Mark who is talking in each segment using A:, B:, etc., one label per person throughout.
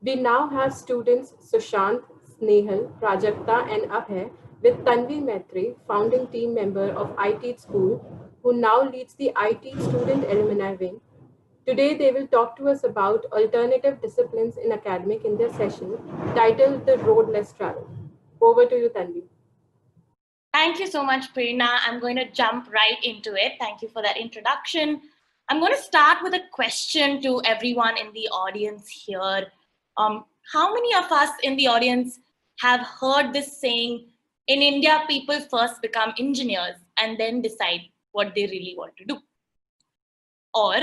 A: We now have students Sushant, Snehal, Prajakta, and Abhay with Tanvi Maitre, founding team member of IT School, who now leads the IT Student Alumni Wing. Today, they will talk to us about alternative disciplines in academic in their session titled The Road Less Traveled. Over to you, Tanvi.
B: Thank you so much, Prerna. I'm going to jump right into it. Thank you for that introduction. I'm going to start with a question to everyone in the audience here. How many of us in the audience have heard this saying, in India, people first become engineers and then decide what they really want to do? Or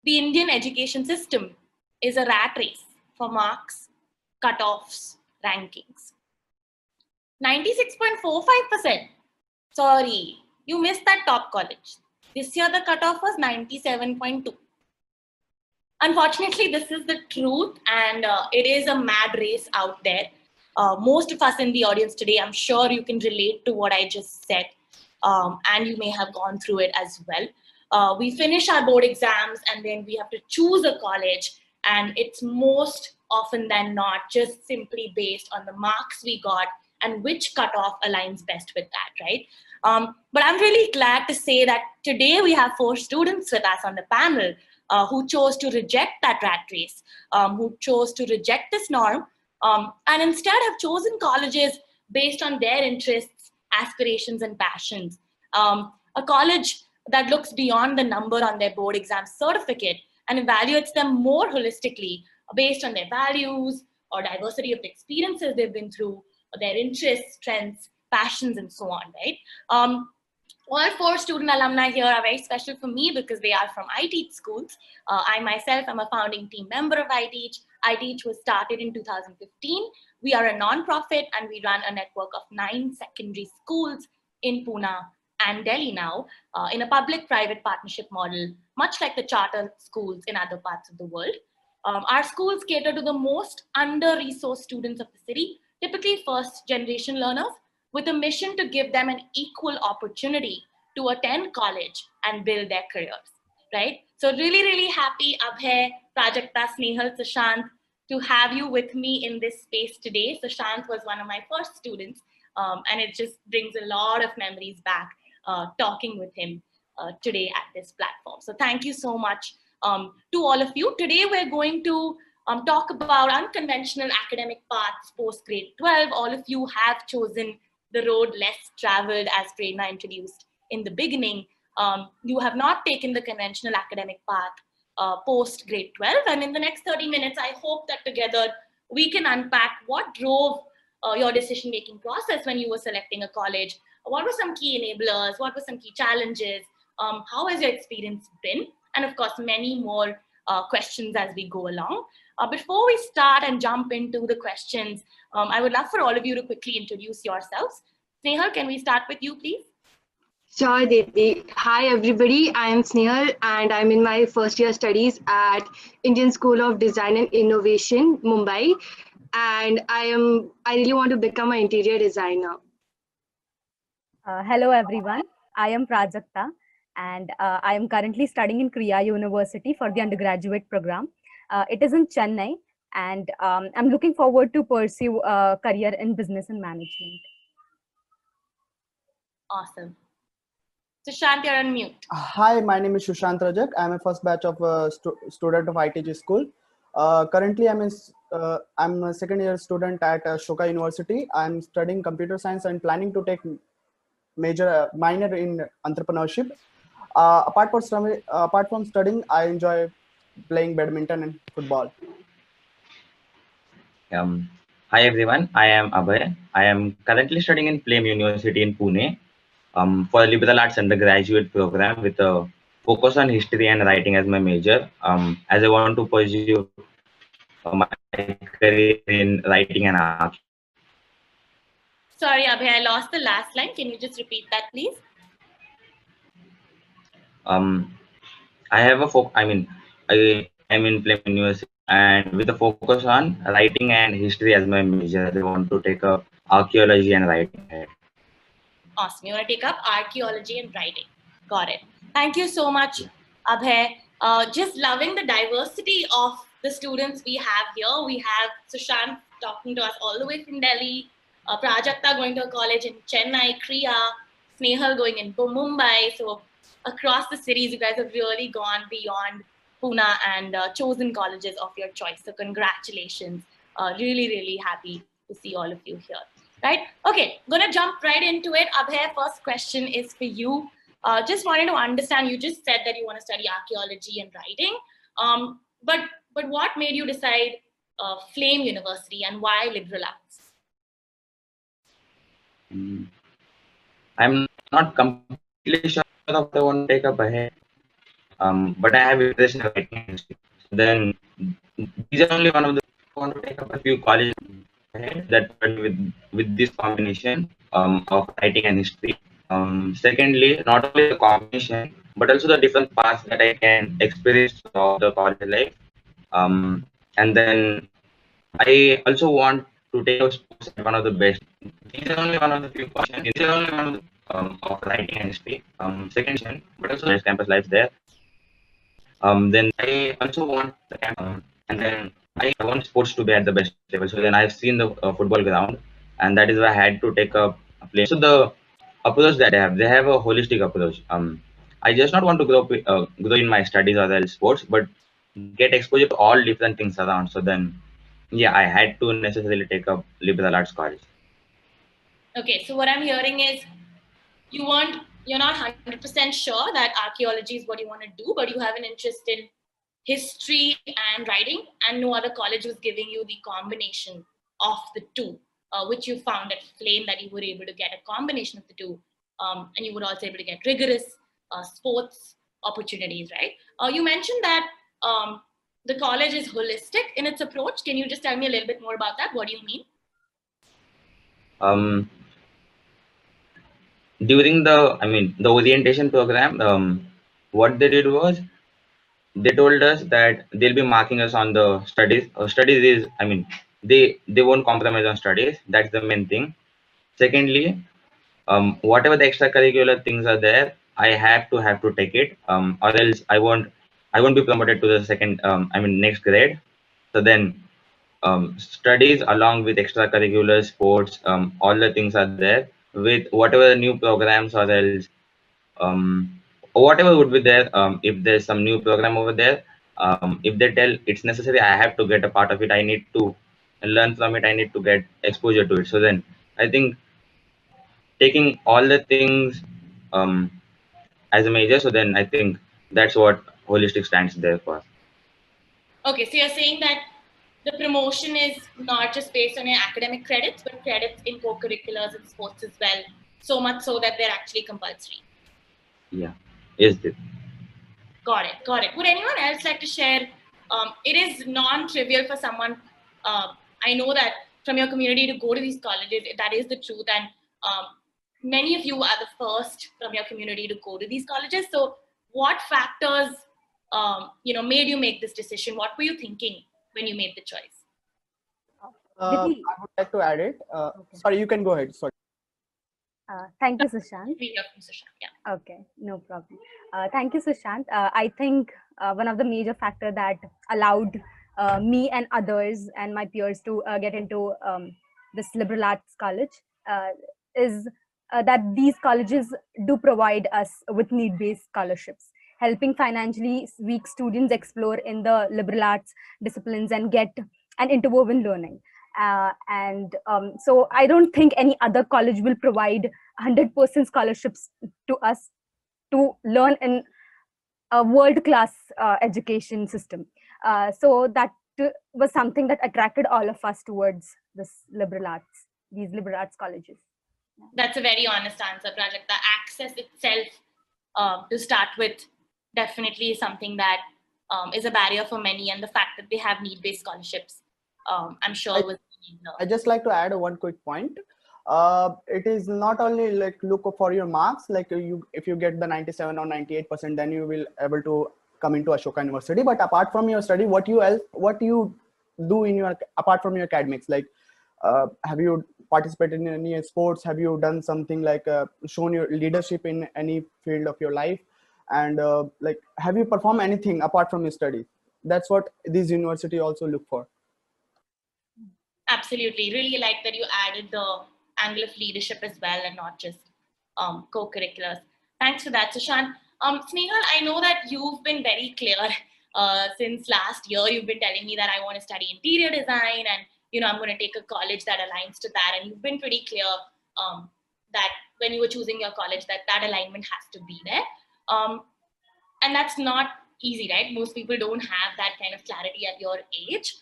B: the Indian education system is a rat race for marks, cutoffs, rankings. 96.45%. Sorry, you missed that top college. This year the cutoff was 97.2. Unfortunately, this is the truth, and it is a mad race out there. Most of us in the audience today, I'm sure you can relate to what I just said, and you may have gone through it as well. We finish our board exams and then we have to choose a college, and it's most often than not just simply based on the marks we got and which cutoff aligns best with that, right? But I'm really glad to say that today we have 4 students with us on the panel who chose to reject that rat race, who chose to reject this norm, and instead have chosen colleges based on their interests, aspirations, and passions. A college that looks beyond the number on their board exam certificate and evaluates them more holistically based on their values or diversity of the experiences they've been through, or their interests, strengths, passions, and so on, right? All 4 student alumni here are very special for me because they are from iTeach schools. I myself am a founding team member of iTeach. iTeach was started in 2015. We are a non-profit and we run a network of 9 secondary schools in Pune and Delhi now in a public-private partnership model, much like the charter schools in other parts of the world. Our schools cater to the most under-resourced students of the city, typically first-generation learners, with a mission to give them an equal opportunity to attend college and build their careers, right? So really, really happy, Abhay, Prajakta, Snehal, Sushant, to have you with me in this space today. Sushant was one of my first students, and it just brings a lot of memories back talking with him today at this platform. So thank you so much to all of you. Today we're going to talk about unconventional academic paths post grade 12. All of you have chosen the road less traveled, as Prerna introduced in the beginning. You have not taken the conventional academic path post grade 12. And in the next 30 minutes, I hope that together we can unpack what drove your decision-making process when you were selecting a college. What were some key enablers? What were some key challenges? How has your experience been? And of course, many more questions as we go along. Before we start and jump into the questions, I would love for all of you to quickly introduce yourselves. Snehal, can we start with you, please?
C: Sure, Devi. Hi, everybody. I am Snehal, and I'm in my first year studies at Indian School of Design and Innovation, Mumbai. And I really want to become an interior designer.
D: Hello, everyone. I am Prajakta, and I am currently studying in Kriya University for the undergraduate program. It is in Chennai, and I'm looking forward to pursue a career in business and management.
B: Awesome. Sushant, you're on mute.
E: Hi, my name is Sushant Rajak. I'm a first batch of student of ITG school. Currently, I'm a second year student at Ashoka University. I'm studying computer science and planning to take minor in entrepreneurship. Apart from studying, I enjoy playing badminton and football.
F: Hi everyone, I am Abhay. I am currently studying in Flame University in Pune for liberal arts undergraduate program with a focus on history and writing as my major. As I want to pursue my career in writing and art.
B: Sorry, Abhay, I lost the last line. Can you just repeat that, please?
F: I have a I am in Flame University and with a focus on writing and history as my major. They want to take up archaeology and writing.
B: Awesome. You want to take up archaeology and writing. Got it. Thank you so much, Abhay. Just loving the diversity of the students we have here. We have Sushant talking to us all the way from Delhi, Prajakta going to a college in Chennai, Kriya, Snehal going in Mumbai. So across the cities, you guys have really gone beyond Pune and chosen colleges of your choice. So congratulations. Really, really happy to see all of you here. Right? Okay, gonna jump right into it. Abhay, first question is for you. Just wanted to understand, you just said that you want to study archaeology and writing. But what made you decide Flame University and why liberal arts?
F: I'm not completely sure of the one take up ahead, but I have interest in writing history. Then these are only one of the want to take up a few colleges ahead that with this combination of writing and history. Secondly, not only the combination, but also the different paths that I can experience throughout the college life. And then I also want to take up sports at one of the best. These are only one of the few questions. These are only one of the of writing and history. Second, but also there's campus life there. Then I also want the and then I want sports to be at the best level. So then I've seen the football ground, and that is why I had to take up a play. So the approach that they have a holistic approach. I just not want to grow in my studies or else sports, but get exposure to all different things around. So then, yeah, I had to necessarily take up liberal arts college.
B: Okay, so what I'm hearing is you're not 100% sure that archaeology is what you want to do, but you have an interest in history and writing, and no other college was giving you the combination of the two, which you found at Flame that you were able to get a combination of the two, and you were also able to get rigorous sports opportunities, right? You mentioned that the college is holistic in its approach. Can you just tell me a little bit more about that? What do you mean?
F: During the orientation program, what they did was they told us that they'll be marking us on the studies. Studies is, they won't compromise on studies. That's the main thing. Secondly, whatever the extracurricular things are there, I have to take it, or else I won't be promoted to the next grade. So then, studies along with extracurricular sports, all the things are there with whatever the new programs or else whatever would be there. If there's some new program over there, if they tell it's necessary, I have to get a part of it. I need to learn from it. I need to get exposure to it. So then I think taking all the things as a major, so then I think that's what holistic stands there for.
B: Okay, so you're saying that the promotion is not just based on your academic credits, but credits in co-curriculars and sports as well, so much so that they're actually compulsory.
F: Yeah, is it?
B: Got it. Would anyone else like to share? It is non-trivial for someone, I know that from your community to go to these colleges, that is the truth. And many of you are the first from your community to go to these colleges. So what factors, made you make this decision? What were you thinking when you made the choice?
E: I would like to add it.
D: Okay.
E: Sorry, you can go ahead. Sorry.
D: Thank you, Sushant.
B: We hear from Sushant, yeah.
D: Okay, no problem. Thank you, Sushant. I think one of the major factor that allowed me and others and my peers to get into this liberal arts college is that these colleges do provide us with need-based scholarships, helping financially weak students explore in the liberal arts disciplines and get an interwoven learning. So I don't think any other college will provide 100% scholarships to us to learn in a world-class education system. So that was something that attracted all of us towards this liberal arts, these liberal arts colleges.
B: That's a very honest answer, Prajakta. The access itself, to start with, definitely is something that is a barrier for many, and the fact that they have need-based scholarships, I'm sure was.
E: I just like to add one quick point. It is not only like look for your marks, like if you get the 97 or 98%, then you will able to come into Ashoka University. But apart from your study, what you do in your apart from your academics, like have you participated in any sports? Have you done something like shown your leadership in any field of your life? And like have you performed anything apart from your studies? that's what these university also look for.
B: Absolutely. Really like that you added the angle of leadership as well and not just co-curriculars. Thanks for that, Sushant. Snehal, I know that you've been very clear since last year. You've been telling me that I want to study interior design and, you know, I'm going to take a college that aligns to that. And you've been pretty clear that when you were choosing your college, that alignment has to be there. And that's not easy, right? Most people don't have that kind of clarity at your age.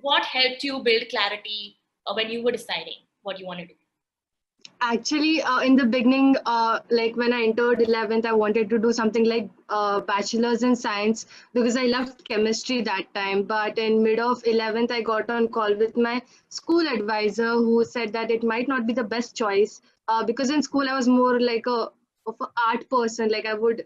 B: What helped you build clarity when you were deciding what you want to do?
C: Actually, in the beginning, like when I entered 11th, I wanted to do something like bachelor's in science because I loved chemistry that time. But in mid of 11th, I got on call with my school advisor who said that it might not be the best choice because in school I was more like of an art person. Like I would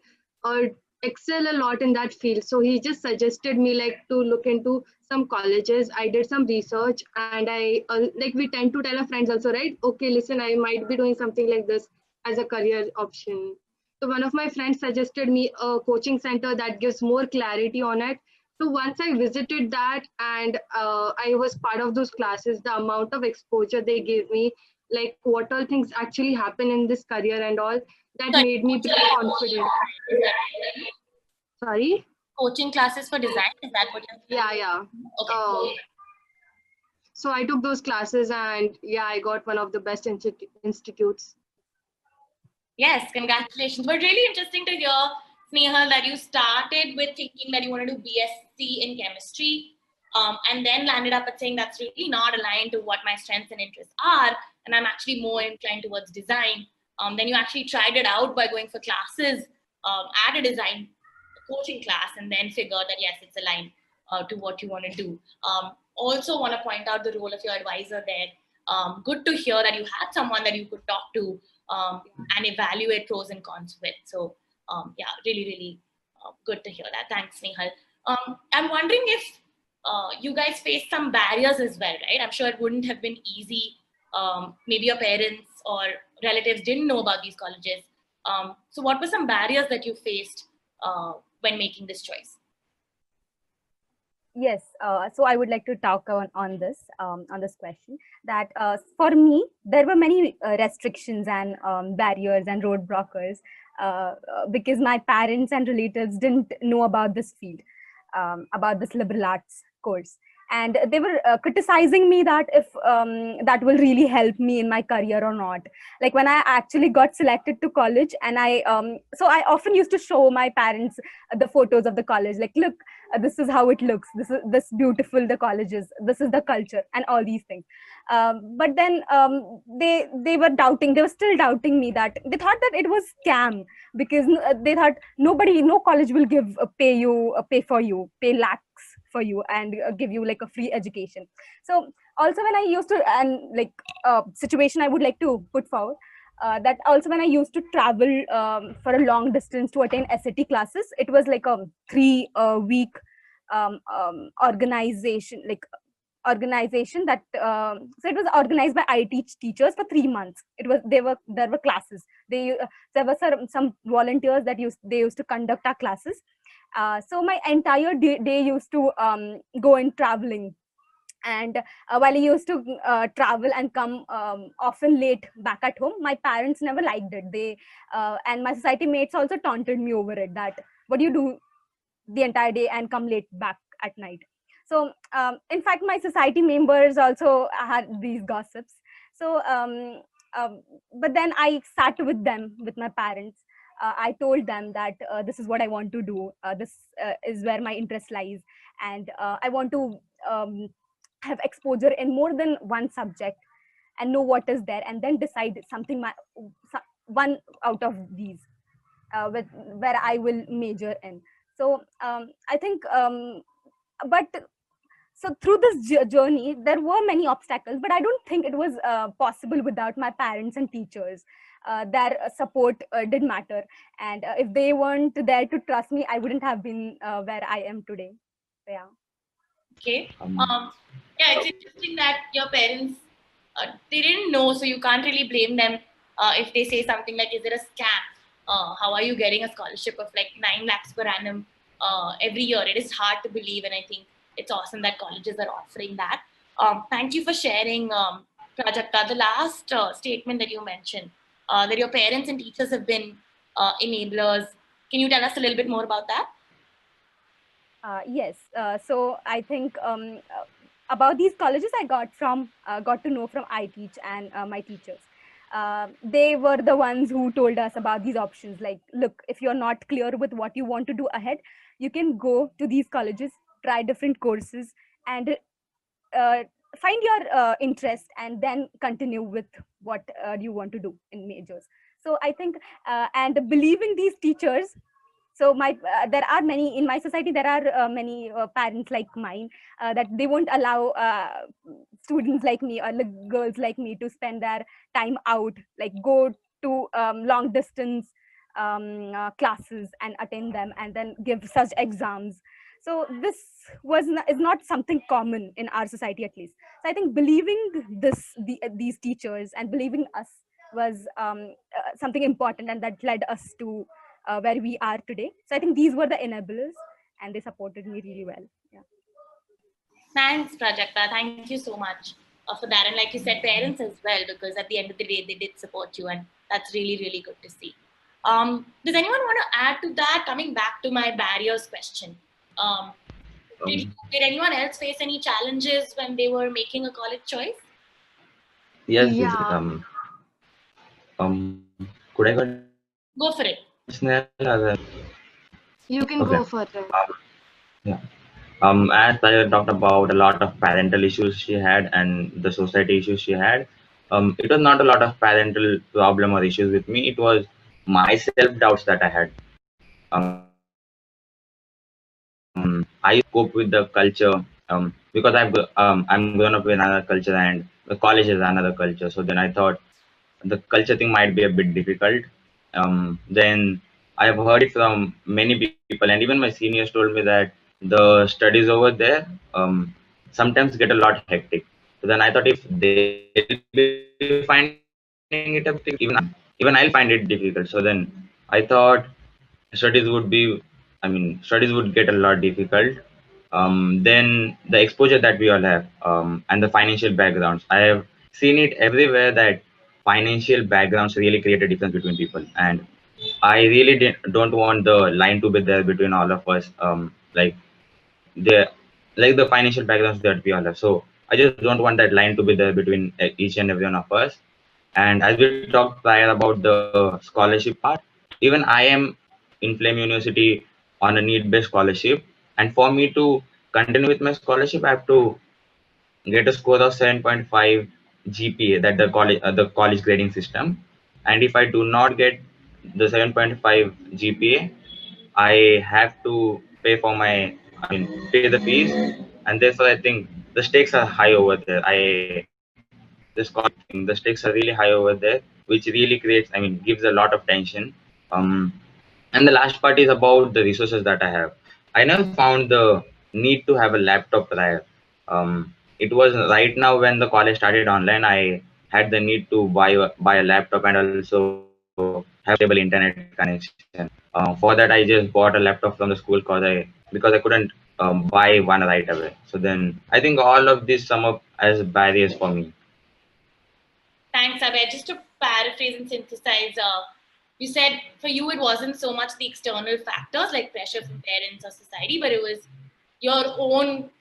C: excel a lot in that field. So he just suggested me like to look into some colleges. I did some research and I like we tend to tell our friends also, right? Okay, listen, I might be doing something like this as a career option. So one of my friends suggested me a coaching center that gives more clarity on it. So once I visited that and I was part of those classes, the amount of exposure they gave me, like what all things actually happen in this career and all, that made me pretty confident. Sorry?
B: Coaching classes for design, is that what you're saying?
C: Yeah.
B: Okay.
C: So I took those classes and yeah, I got one of the best institutes.
B: Yes, congratulations. But really interesting to hear, Snehal, that you started with thinking that you want to do BSc in chemistry and then landed up at saying that's really not aligned to what my strengths and interests are, and I'm actually more inclined towards design. Then you actually tried it out by going for classes at a design coaching class and then figured that yes, it's aligned to what you want to do. Also want to point out the role of your advisor there. Good to hear that you had someone that you could talk to and evaluate pros and cons with. So yeah, really good to hear that. Thanks, Snehal. I'm wondering if you guys faced some barriers as well, right? I'm sure it wouldn't have been easy. Maybe your parents or relatives didn't know about these colleges. So what were some barriers that you faced when making this choice?
D: Yes, so I would like to talk on this question. That for me, there were many restrictions and barriers and roadblockers because my parents and relatives didn't know about this field, about this liberal arts course, and they were criticizing me that if that will really help me in my career or not. Like when I actually got selected to college, and I often used to show my parents the photos of the college, like, look, this is how it looks, this beautiful the college is, this is the culture and all these things. But then they were still doubting me, that they thought that it was scam, because they thought no college will pay lakhs for you and give you like a free education. So also when I used to, and like situation I would like to put forward, that also when I used to travel for a long distance to attend SAT classes, it was like a 3-week organization that so it was organized by IT teachers for 3 months. There were classes. There were some volunteers that they used to conduct our classes. So my entire day used to go in traveling. And while I used to travel and come often late back at home, my parents never liked it. And my society mates also taunted me over it, that what do you do the entire day and come late back at night. So in fact, my society members also had these gossips. So but then I sat with my parents. I told them that this is what I want to do. This is where my interest lies, and I want to have exposure in more than one subject and know what is there, and then decide one out of these where I will major in. So I think so through this journey, there were many obstacles, but I don't think it was possible without my parents and teachers. Their support did matter, and if they weren't there to trust me, I wouldn't have been where I am today. So, yeah.
B: Okay. Yeah, it's interesting that your parents, they didn't know, so you can't really blame them if they say something like, is it a scam? How are you getting a scholarship of like 9 lakhs per annum every year. It is hard to believe, and I think it's awesome that colleges are offering that. Thank you for sharing, Prajakta. The last statement that you mentioned, that your parents and teachers have been enablers. Can you tell us a little bit more about that?
D: Yes. So I think about these colleges I got to know from iTeach and my teachers. They were the ones who told us about these options. Like, look, if you're not clear with what you want to do ahead, you can go to these colleges, try different courses, and find your interest, and then continue with what you want to do in majors. So I think, and believing these teachers. So there are many in my society, there are many parents like mine, that they won't allow students like me, or like girls like me, to spend their time out, like go to long distance classes and attend them and then give such exams. So this is not something common in our society, at least. So I think believing these teachers and believing us was something important, and that led us to where we are today. So I think these were the enablers, and they supported me really well. Yeah.
B: Thanks, Prajakta. Thank you so much for that. And like you said, parents as well, because at the end of the day, they did support you, and that's really, really good to see. Does anyone want to add to that? Coming back to my barriers question, did anyone else face any challenges when they were making a college choice?
F: Yes,
C: Yeah.
F: could I go
B: Go for it.
C: You can
F: Okay.
C: go for it.
F: Yeah. As I talked about a lot of parental issues she had and the society issues she had, it was not a lot of parental problem or issues with me. It was my self doubts that I had. I cope with the culture because I'm grown up in another culture and the college is another culture. So then I thought the culture thing might be a bit difficult. Then I have heard it from many people, and even my seniors told me that the studies over there sometimes get a lot hectic. So then I thought if they'll be finding it a bit, even I'll find it difficult. So then I thought studies would be, studies would get a lot difficult. Then the exposure that we all have and the financial backgrounds, I have seen it everywhere that financial backgrounds really create a difference between people, and I really don't want the line to be there between all of us, the the financial backgrounds that we all have. So I just don't want that line to be there between each and every one of us. And as we talked prior about the scholarship part, even I am in Flame University on a need-based scholarship, and for me to continue with my scholarship, I have to get a score of 7.5 GPA, that the college grading system. And if I do not get the 7.5 GPA, I have to pay for pay the fees, and therefore I think the stakes are high over there. The stakes are really high over there, which really gives a lot of tension. Um, and the last part is about the resources that I have. I never found the need to have a laptop prior. It was right now when the college started online, I had the need to buy a laptop and also have stable internet connection. For that, I just bought a laptop from the school because I couldn't buy one right away. So then I think all of this sum up as barriers for me.
B: Thanks, Abhay. Just to paraphrase and synthesize, you said for you it wasn't so much the external factors like pressure from parents or society, but it was your own,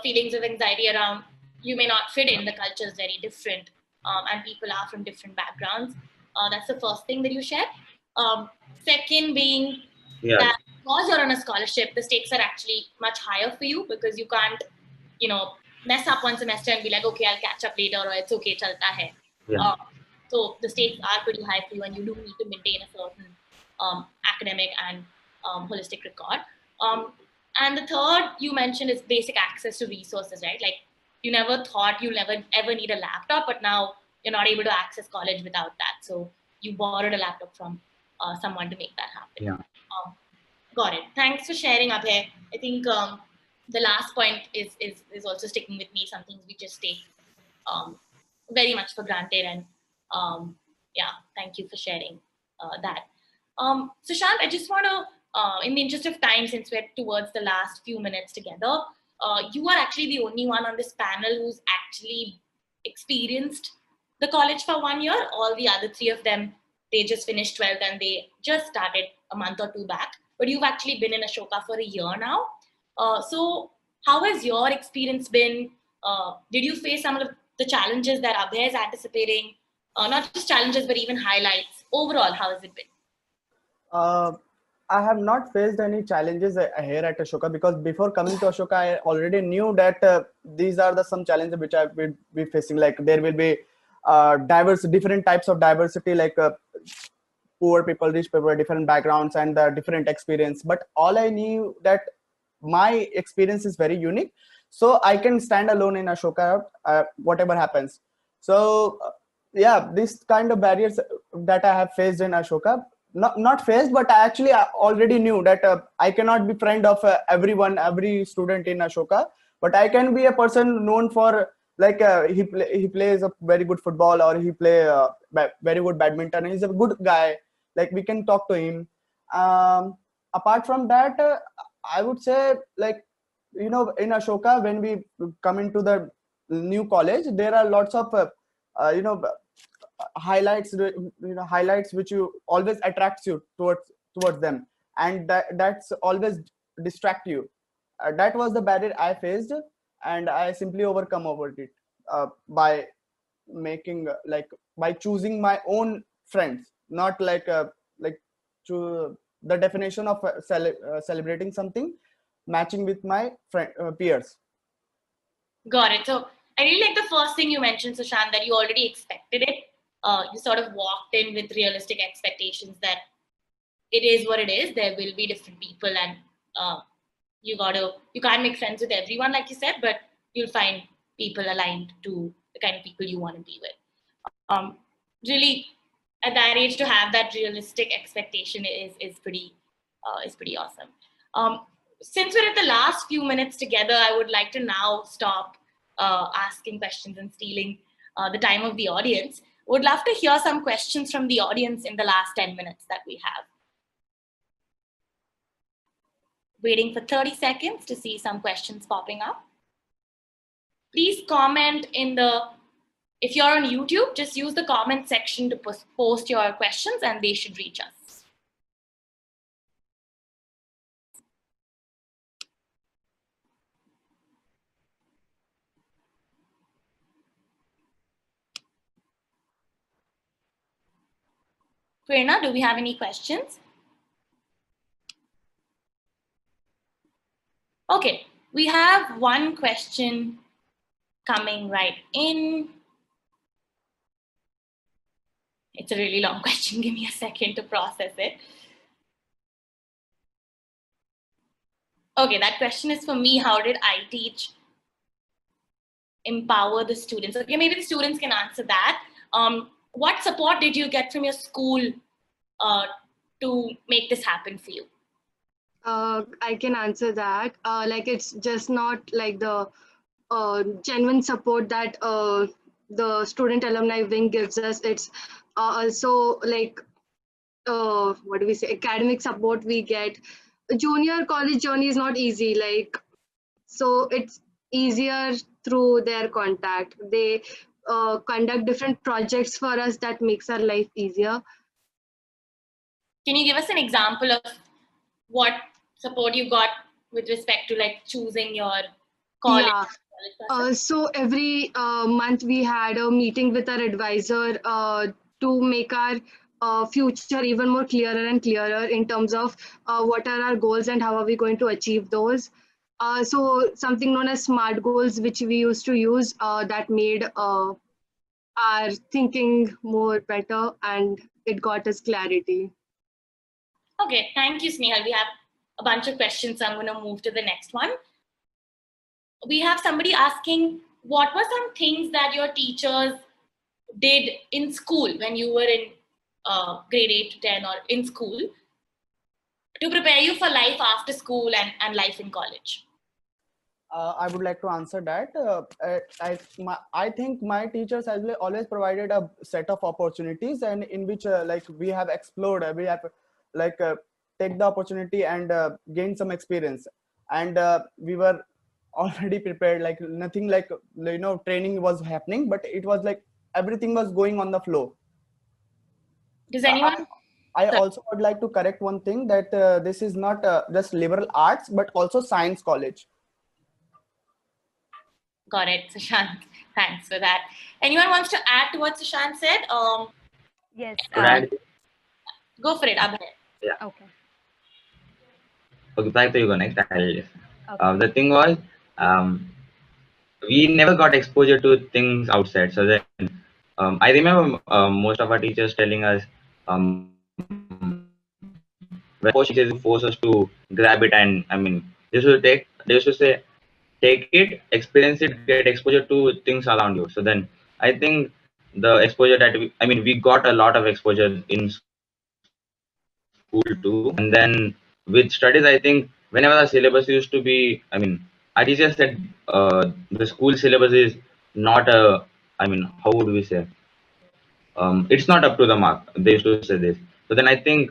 B: feelings of anxiety around you may not fit in. The culture is very different, and people are from different backgrounds. That's the first thing that you shared. Second being
F: Yeah.
B: that because you're on a scholarship, the stakes are actually much higher for you because you can't, mess up one semester and be like, okay, I'll catch up later, or it's okay, chalta hai.
F: Yeah.
B: So the stakes are pretty high for you, and you do need to maintain a certain academic and holistic record. And the third you mentioned is basic access to resources, right? Like you never thought you'll never ever need a laptop, but now you're not able to access college without that. So you borrowed a laptop from someone to make that happen.
F: Yeah.
B: Got it. Thanks for sharing, Abhay. I think the last point is also sticking with me. Some things we just take very much for granted, and yeah, thank you for sharing that. Sushant, I just want to in the interest of time, since we're towards the last few minutes together, you are actually the only one on this panel who's actually experienced the college for 1 year. All the other three of them, they just finished 12th and they just started a month or two back. But you've actually been in Ashoka for a year now. So how has your experience been? Did you face some of the challenges that Abhay is anticipating? Not just challenges, but even highlights. Overall, how has it been?
E: I have not faced any challenges here at Ashoka, because before coming to Ashoka, I already knew that these are some challenges which I will be facing. Like there will be different types of diversity, like poor people, rich people, different backgrounds and different experience. But all I knew that my experience is very unique, so I can stand alone in Ashoka, whatever happens. So yeah, this kind of barriers that I have faced in Ashoka, not faced, but I already knew that I cannot be friend of everyone, every student in Ashoka, but I can be a person known for, like he plays a very good football, or he play very good badminton, and he's a good guy, like we can talk to him. Apart from that, I would say, like, in Ashoka, when we come into the new college, there are lots of highlights which you always attracts you towards them, and that's always distract you. That was the barrier I faced, and I simply overcome over it by making by choosing my own friends, not like to the definition of celebrating something matching with my peers.
B: Got it. So I really like the first thing you mentioned, Sushant, that you already expected it. You sort of walked in with realistic expectations that it is what it is. There will be different people, and you can't make friends with everyone, like you said, but you'll find people aligned to the kind of people you want to be with. Really, at that age, to have that realistic expectation is pretty awesome. Since we're at the last few minutes together, I would like to now stop asking questions and stealing the time of the audience. Would love to hear some questions from the audience in the last 10 minutes that we have. Waiting for 30 seconds to see some questions popping up. Please comment if you're on YouTube, just use the comment section to post your questions and they should reach us. Prerna, do we have any questions? Okay, we have one question coming right in. It's a really long question. Give me a second to process it. Okay, that question is for me. How did iTeach empower the students? Okay, maybe the students can answer that. What support did you get from your school to make this happen for you?
C: I can answer that. Like, it's just not like the genuine support that the student alumni wing gives us. It's also like what do we say, academic support we get. Junior college journey is not easy, like, so it's easier through their contact. They conduct different projects for us that makes our life easier.
B: Can you give us an example of what support you got with respect to like choosing your college?
C: Yeah. So every month we had a meeting with our advisor to make our future even more clearer and clearer in terms of what are our goals and how are we going to achieve those. So something known as SMART goals, which we used to use, that made our thinking more better, and it got us clarity.
B: Okay, thank you, Snehal. We have a bunch of questions, so I'm going to move to the next one. We have somebody asking, what were some things that your teachers did in school when you were in grade 8 to 10 or in school to prepare you for life after school and life in college?
E: I would like to answer that. I think my teachers has always provided a set of opportunities, and in which like we have explored, we have like take the opportunity and gain some experience. And we were already prepared, like nothing like, training was happening, but it was like everything was going on the flow.
B: Does anyone?
E: I also would like to correct one thing, that this is not just liberal arts, but also science college.
B: Got it, Sushant. Thanks for that. Anyone wants to add to what Sushant said?
D: Yes.
B: Go for it, Abhay.
D: Okay.
F: Okay, Prajakta, you go next.
D: Okay.
F: The thing was, we never got exposure to things outside. So then, I remember most of our teachers telling us, when teachers force us to grab it, and I mean, they used to say, take it, experience it, get exposure to things around you. So then, I think the exposure that we got a lot of exposure in school too. And then with studies, I think whenever the syllabus used to be, our teacher said the school syllabus is not how would we say? It's not up to the mark. They used to say this. So then I think,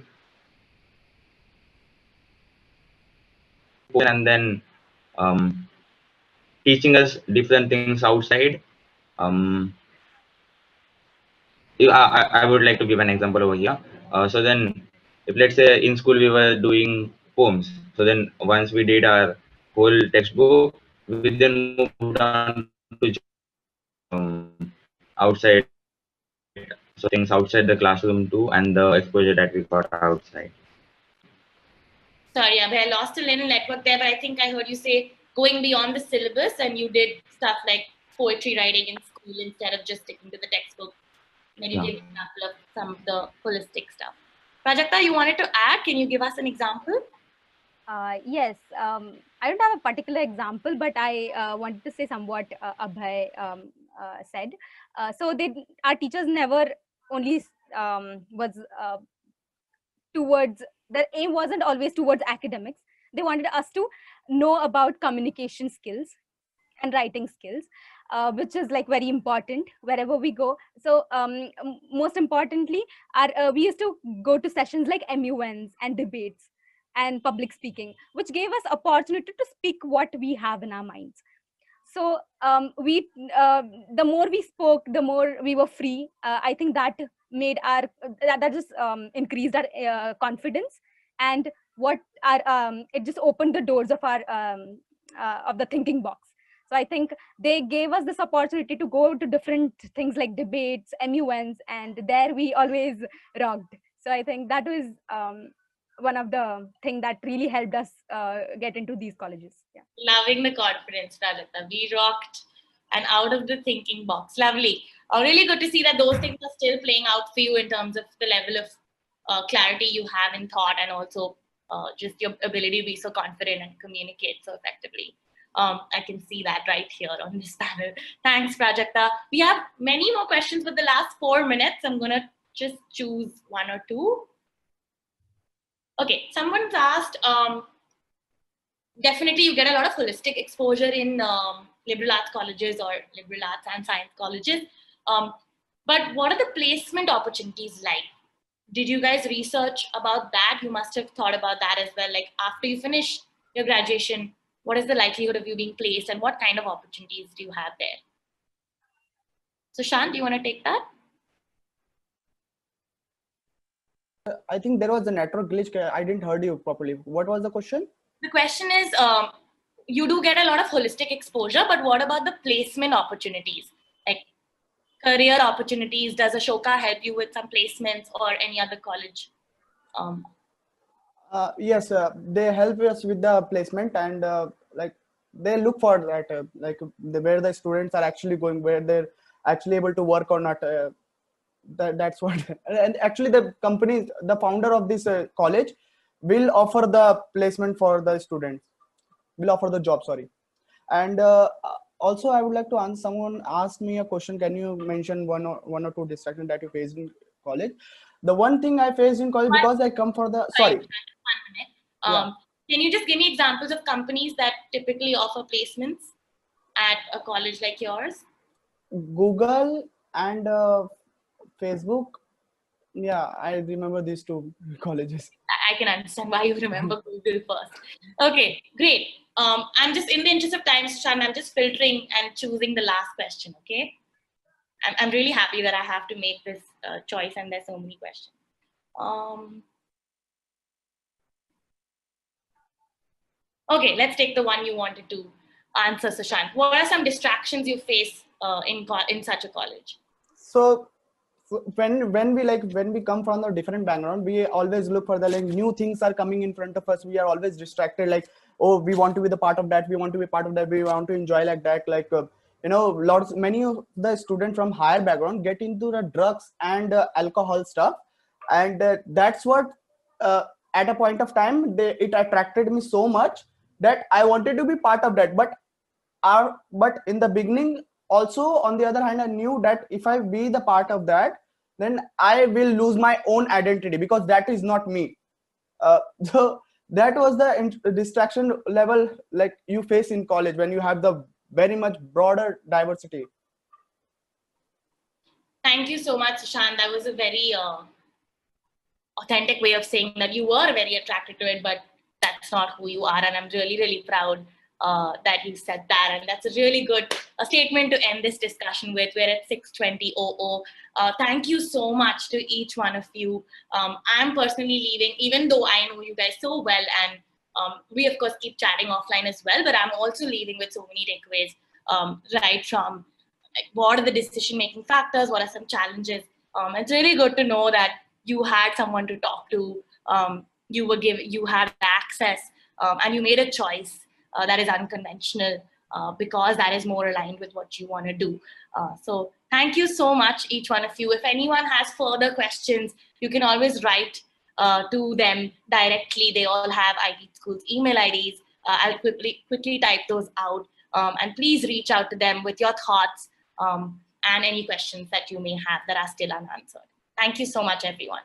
F: and then teaching us different things outside. I would like to give an example over here. So then, if let's say in school we were doing poems, so then once we did our whole textbook, we then moved on to outside, so things outside the classroom too, and the exposure that we got outside.
B: Sorry, Abhay, I lost a little network there, but I think I heard you say going beyond the syllabus, and you did stuff like poetry writing in school instead of just sticking to the textbook. Then you gave an example of some of the holistic stuff. Prajakta, you wanted to add? Can you give us an example?
D: Yes, I don't have a particular example, but I wanted to say somewhat Abhay said. So our teachers never only was towards, their aim wasn't always towards academics. They wanted us to know about communication skills and writing skills, which is like very important wherever we go. So most importantly, we used to go to sessions like MUNs and debates and public speaking, which gave us opportunity to speak what we have in our minds. So the more we spoke, the more we were free. I think that made that just increased our confidence, and it just opened the doors of our of the thinking box. So I think they gave us this opportunity to go to different things like debates, MUNs, and there we always rocked. So I think that was one of the things that really helped us get into these colleges. Yeah.
B: Loving the confidence, Prajakta. We rocked and out of the thinking box. Lovely. Really good to see that those things are still playing out for you in terms of the level of clarity you have in thought, and also just your ability to be so confident and communicate so effectively. I can see that right here on this panel. Thanks, Prajakta. We have many more questions, but the last 4 minutes, I'm going to just choose one or two. Okay, someone's asked, definitely you get a lot of holistic exposure in liberal arts colleges or liberal arts and science colleges. But what are the placement opportunities like? Did you guys research about that? You must have thought about that as well. Like after you finish your graduation, what is the likelihood of you being placed, and what kind of opportunities do you have there? So Shant, do you want to take that?
E: I think there was a network glitch. I didn't heard you properly. What was the question?
B: The question is, you do get a lot of holistic exposure, but what about the placement opportunities? Like career opportunities, does Ashoka help you with some placements, or any other college?
E: Yes, they help us with the placement, and like they look for that, where the students are actually going, where they're actually able to work or not. That's what. And actually, the company, the founder of this college, will offer the placement for the students. Will offer the job. Sorry, and also I would like to answer. Someone asked me a question. Can you mention one or two distractions that you faced in college? The one thing I faced in college, because I come for the sorry.
B: 1 minute. Can you just give me examples of companies that typically offer placements at a college like yours?
E: Google and Facebook. Yeah, I remember these two colleges.
B: I can understand why you remember Google first. Okay, great. I'm just, in the interest of time, Sushant, I'm just filtering and choosing the last question, okay? I'm really happy that I have to make this choice and there's so many questions. Okay, let's take the one you wanted to answer, Sushant. What are some distractions you face in such a college?
E: So when we come from a different background, we always look for the like new things are coming in front of us. We are always distracted, like, oh, we want to be the part of that, we want to be part of that, we want to enjoy like that, like many of the students from higher background get into the drugs and alcohol stuff, and that's what at a point of time it attracted me so much that I wanted to be part of that. But in the beginning also, on the other hand, I knew that if I be the part of that, then I will lose my own identity, because that is not me. So that was the distraction level like you face in college when you have the very much broader diversity.
B: Thank you so much, Sushant. That was a very authentic way of saying that you were very attracted to it, but that's not who you are. And I'm really, really proud that you said that. And that's a really good statement to end this discussion with. We're at 6:20. Thank you so much to each one of you. I'm personally leaving, even though I know you guys so well, and we of course keep chatting offline as well, but I'm also leaving with so many takeaways, right from like, what are the decision-making factors, what are some challenges. It's really good to know that you had someone to talk to, you had access, and you made a choice that is unconventional because that is more aligned with what you want to do. So thank you so much, each one of you. If anyone has further questions, you can always write to them directly. They all have IT School's email IDs. I'll quickly type those out. And please reach out to them with your thoughts and any questions that you may have that are still unanswered. Thank you so much, everyone.